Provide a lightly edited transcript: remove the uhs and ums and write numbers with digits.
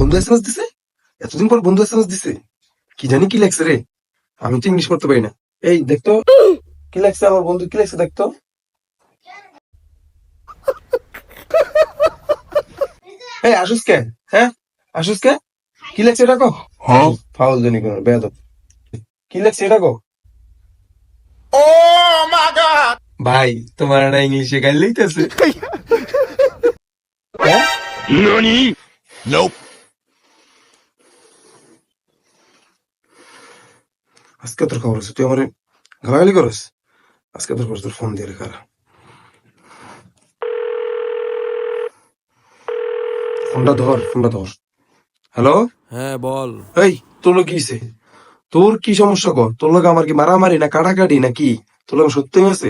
বন্ধু এসএমএস দিছে? এতদিন পর বন্ধু এসএমএস দিছে? কি জানি কি লেখছে রে? আমি তো ইংলিশ পড়তে পারি না। এই দেখতো কি লেখছে আমার বন্ধু, কি লেখছে দেখতো। এই আসুস কে? হ্যাঁ, আসুস কে? কি লেখছে এটা কো? ফাউল জানি কোন বেয়াদব। কি লেখছে এটা কো? ভাই তোমার না ইংলিশে গাইল লইতেছে। হ্যাঁ, আজকে তোর খবর আছে, তুই আমার গালাগালি করস। আজকে তোর খবর, তোর ফোন দিয়ে রেখা। ফোনটা ধর, ফোনটা ধর। হ্যালো। হ্যাঁ বল। এই তোর লোক কি হইছে? তোর কি সমস্যা কর? তোর লোক আমার কি মারামারি না কাটাকাটি না কি? তোর লোক সত্যি আছে?